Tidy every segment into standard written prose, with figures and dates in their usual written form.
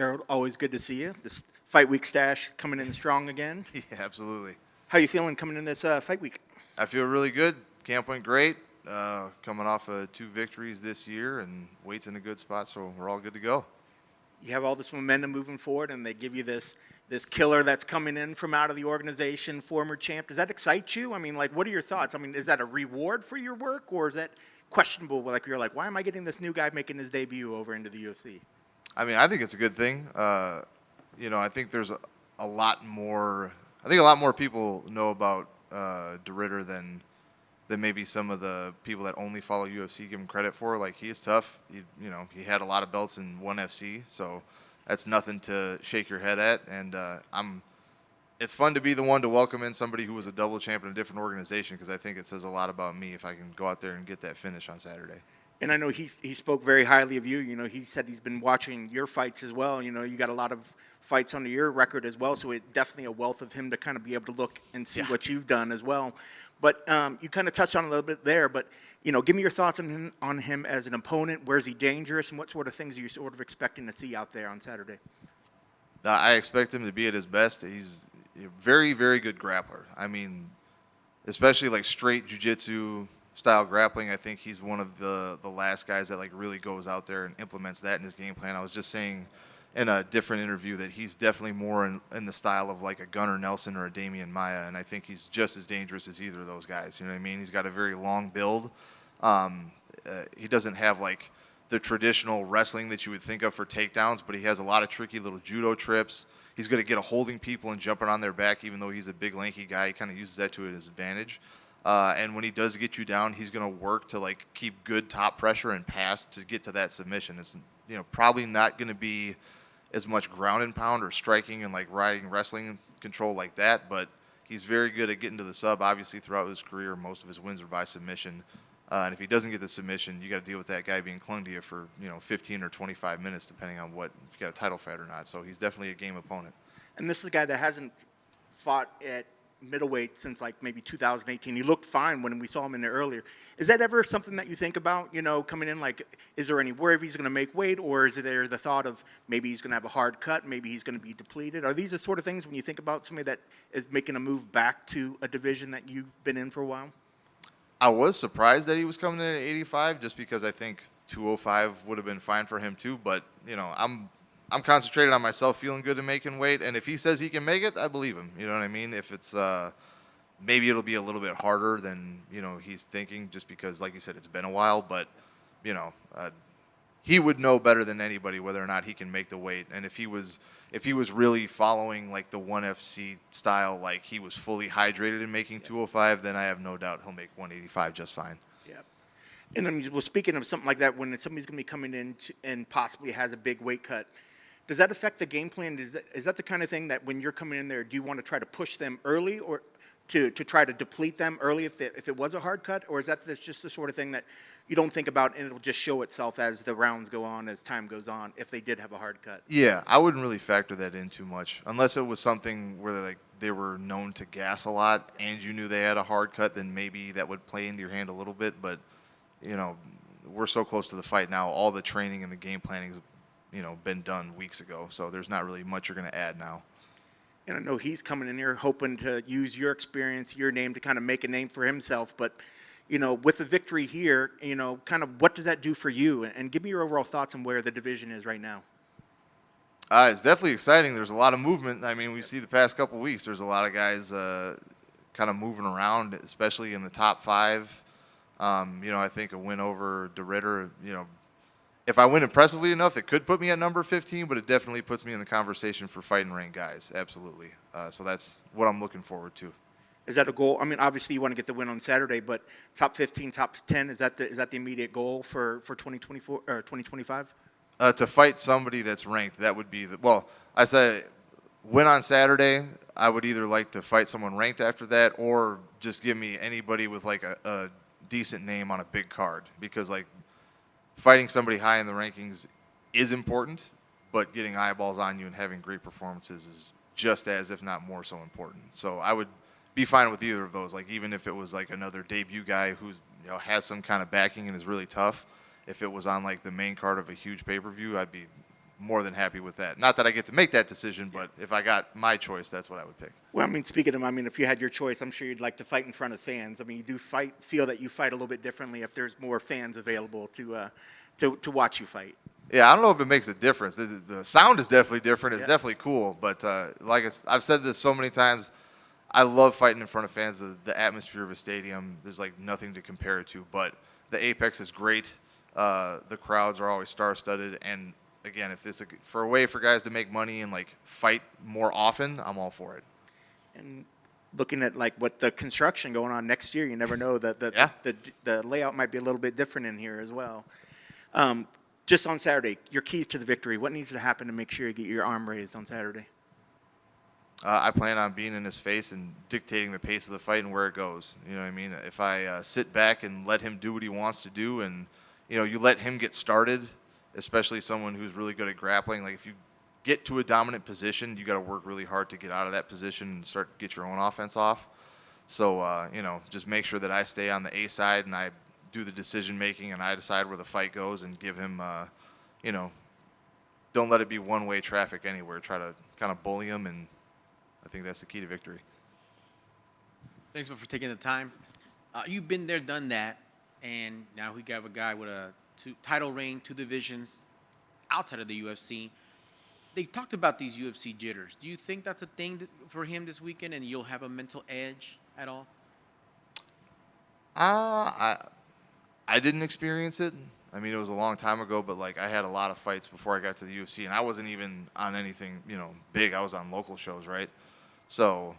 Gerald, always good to see you. This fight week stash coming in strong again. Yeah, absolutely. How you feeling coming in this fight week? I feel really good. Camp went great. Coming off of 2 victories this year, and weight's in a good spot, so we're all good to go. You have all this momentum moving forward, and they give you this killer that's coming in from out of the organization, former champ. Does that excite you? I mean, like, what are your thoughts? I mean, is that a reward for your work, or is that questionable? Like, you're like, why am I getting this new guy making his debut over into the UFC? I mean, I think it's a good thing. I think there's a lot more. I think a lot more people know about de Ridder than maybe some of the people that only follow UFC give him credit for. Like, he is tough. He had a lot of belts in ONE FC, so that's nothing to shake your head at. And it's fun to be the one to welcome in somebody who was a double champ in a different organization, because I think it says a lot about me if I can go out there and get that finish on Saturday. And I know he spoke very highly of you. He said he's been watching your fights as well. You got a lot of fights under your record as well, so it's definitely a wealth of him to kind of be able to look and see what you've done as well. But you kind of touched on it a little bit there, but give me your thoughts on him as an opponent. Where's he dangerous, and what sort of things are you sort of expecting to see out there on Saturday? I expect him to be at his best. He's a very, very good grappler. I mean, especially like straight jiu-jitsu style grappling. I think he's one of the last guys that like really goes out there and implements that in his game plan. I was just saying in a different interview that he's definitely more in the style of like a Gunnar Nelson or a Damian Maia, and I think he's just as dangerous as either of those guys. You know what I mean? He's got a very long build. He doesn't have like the traditional wrestling that you would think of for takedowns, but he has a lot of tricky little judo trips. He's going to get a holding people and jumping on their back, even though he's a big lanky guy. He kind of uses that to his advantage. And when he does get you down, he's going to work to like keep good top pressure and pass to get to that submission. It's probably not going to be as much ground and pound or striking and like riding wrestling control like that, but he's very good at getting to the sub. Obviously, throughout his career, most of his wins are by submission. And if he doesn't get the submission, you got to deal with that guy being clung to you for 15 or 25 minutes, depending on if you got a title fight or not. So he's definitely a game opponent. And this is a guy that hasn't fought at middleweight since like maybe 2018. He looked fine when we saw him in there earlier. Is that ever something that you think about, coming in? Like, is there any worry if he's going to make weight, or is there the thought of maybe he's going to have a hard cut, maybe he's going to be depleted? Are these the sort of things when you think about somebody that is making a move back to a division that you've been in for a while? I was surprised that he was coming in at 85, just because I think 205 would have been fine for him too. But I'm concentrated on myself feeling good and making weight, and if he says he can make it, I believe him. You know what I mean? If it's maybe it'll be a little bit harder than he's thinking, just because, like you said, it's been a while. But he would know better than anybody whether or not he can make the weight. And if he was really following like the ONE FC style, like he was fully hydrated and making 205, then I have no doubt he'll make 185 just fine. Yeah. And I mean, well, speaking of something like that, when somebody's going to be coming in and possibly has a big weight cut, does that affect the game plan? Is that the kind of thing that when you're coming in there, do you want to try to push them early, or to try to deplete them early if it was a hard cut? Or is that just the sort of thing that you don't think about and it'll just show itself as the rounds go on, as time goes on, if they did have a hard cut? Yeah, I wouldn't really factor that in too much. Unless it was something where they were known to gas a lot and you knew they had a hard cut, then maybe that would play into your hand a little bit. But, we're so close to the fight now. All the training and the game planning has been done weeks ago, so there's not really much you're going to add now. And I know he's coming in here hoping to use your experience, your name, to kind of make a name for himself. But, with the victory here, kind of what does that do for you? And give me your overall thoughts on where the division is right now. It's definitely exciting. There's a lot of movement. I mean, we see the past couple of weeks, there's a lot of guys kind of moving around, especially in the top 5. I think a win over de Ridder, if I win impressively enough, it could put me at number 15, but it definitely puts me in the conversation for fighting ranked guys. Absolutely. So that's what I'm looking forward to. Is that a goal? I mean, obviously you want to get the win on Saturday, but top 15, top 10, is that the immediate goal for 2024 or 2025? To fight somebody that's ranked, that would be I said win on Saturday. I would either like to fight someone ranked after that, or just give me anybody with like a decent name on a big card, because like fighting somebody high in the rankings is important, but getting eyeballs on you and having great performances is just as, if not more so, important. So I would be fine with either of those. Like, even if it was like another debut guy who's has some kind of backing and is really tough, if it was on like the main card of a huge pay-per-view, I'd be more than happy with that. Not that I get to make that decision, but if I got my choice, that's what I would pick. Well, I mean, speaking of, I mean, if you had your choice, I'm sure you'd like to fight in front of fans. I mean, you do feel that you fight a little bit differently if there's more fans available to watch you fight. Yeah, I don't know if it makes a difference. The sound is definitely different. It's Yeah. definitely cool. But I've said this so many times, I love fighting in front of fans. The atmosphere of a stadium, there's like nothing to compare it to. But the Apex is great. The crowds are always star-studded. And again, if it's for a way for guys to make money and like fight more often, I'm all for it. And looking at like what the construction going on next year, you never know that the layout might be a little bit different in here as well. Just on Saturday, your keys to the victory. What needs to happen to make sure you get your arm raised on Saturday? I plan on being in his face and dictating the pace of the fight and where it goes. You know what I mean? If I sit back and let him do what he wants to do, and you let him get started, especially someone who's really good at grappling. Like if you get to a dominant position, you got to work really hard to get out of that position and start to get your own offense off. So just make sure that I stay on the A side and I do the decision making and I decide where the fight goes and give him, don't let it be one-way traffic anywhere. Try to kind of bully him, and I think that's the key to victory. Thanks for taking the time. You've been there, done that, and now we have a guy with a title reign, 2 divisions outside of the UFC. They talked about these UFC jitters. Do you think that's a thing for him this weekend, and you'll have a mental edge at all? I didn't experience it. I mean, it was a long time ago, but like I had a lot of fights before I got to the UFC, and I wasn't even on anything, big. I was on local shows, right? So,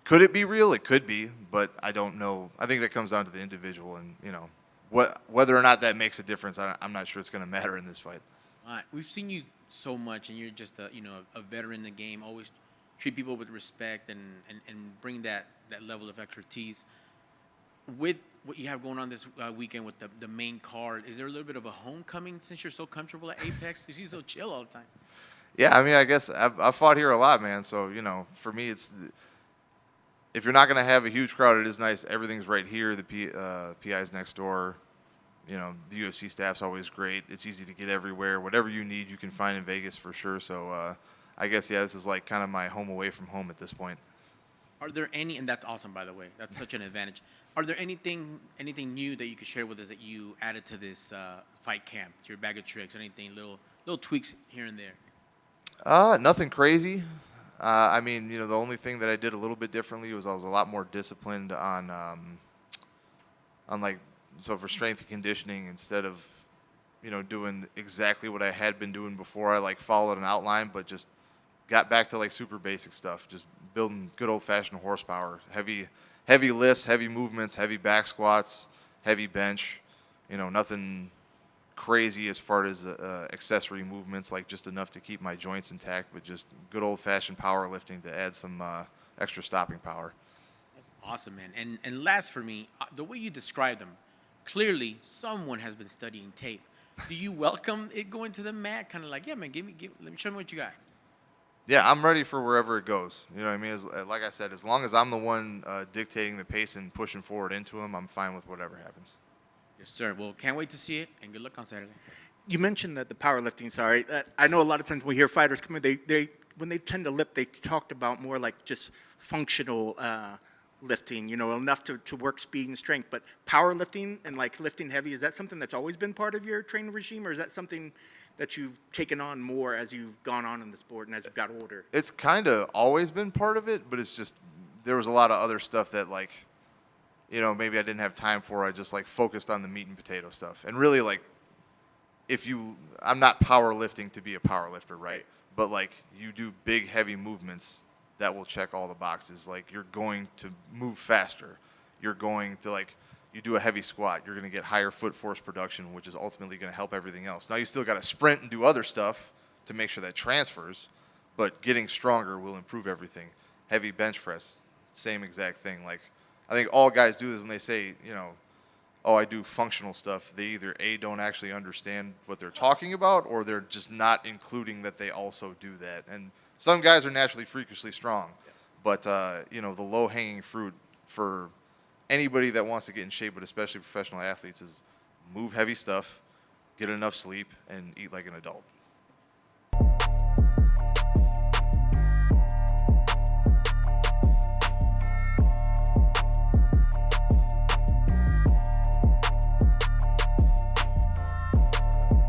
could it be real? It could be, but I don't know. I think that comes down to the individual, and whether or not that makes a difference. I'm not sure it's going to matter in this fight. All right. We've seen you so much, and you're just a veteran in the game. Always treat people with respect and bring that level of expertise. With what you have going on this weekend with the main card, is there a little bit of a homecoming since you're so comfortable at Apex? You seem so chill all the time. Yeah, I mean, I guess I've fought here a lot, man. So for me, it's if you're not going to have a huge crowd, it is nice. Everything's right here. The PI's next door. The UFC staff's always great. It's easy to get everywhere. Whatever you need, you can find in Vegas for sure. So I guess, this is like kind of my home away from home at this point. Are there any, and that's awesome, by the way. That's such an advantage. Are there anything new that you could share with us that you added to this fight camp, to your bag of tricks, anything, little tweaks here and there? Nothing crazy. I mean, the only thing that I did a little bit differently was I was a lot more disciplined on so for strength and conditioning, instead of, doing exactly what I had been doing before, I followed an outline, but just got back to super basic stuff, just building good old-fashioned horsepower, heavy lifts, heavy movements, heavy back squats, heavy bench, nothing crazy as far as accessory movements, just enough to keep my joints intact, but just good old-fashioned powerlifting to add some extra stopping power. That's awesome, man. And last for me, the way you describe them, clearly someone has been studying tape. Do you welcome it going to the mat? Kind of like, yeah, man, let me show me what you got. Yeah, I'm ready for wherever it goes. You know what I mean? Like I said, as long as I'm the one dictating the pace and pushing forward into him, I'm fine with whatever happens. Yes, sir. Well, can't wait to see it, and good luck on Saturday. You mentioned that the powerlifting. Sorry, I know a lot of times when we hear fighters come in, they when they tend to lift, they talked about more like just functional lifting. Enough to work speed and strength. But powerlifting and lifting heavy, is that something that's always been part of your training regime, or is that something that you've taken on more as you've gone on in the sport and as you've got older? It's kind of always been part of it, but it's just there was a lot of other stuff that maybe I didn't have time for. I just focused on the meat and potato stuff. And really I'm not powerlifting to be a powerlifter, right? But you do big heavy movements that will check all the boxes. You're going to move faster. You're going to you do a heavy squat, you're going to get higher foot force production, which is ultimately going to help everything else. Now, you still got to sprint and do other stuff to make sure that transfers, but getting stronger will improve everything. Heavy bench press, same exact thing. I think all guys do this when they say, I do functional stuff. They either A, don't actually understand what they're talking about, or they're just not including that they also do that. And some guys are naturally freakishly strong, but, the low-hanging fruit for anybody that wants to get in shape, but especially professional athletes, is move heavy stuff, get enough sleep, and eat like an adult.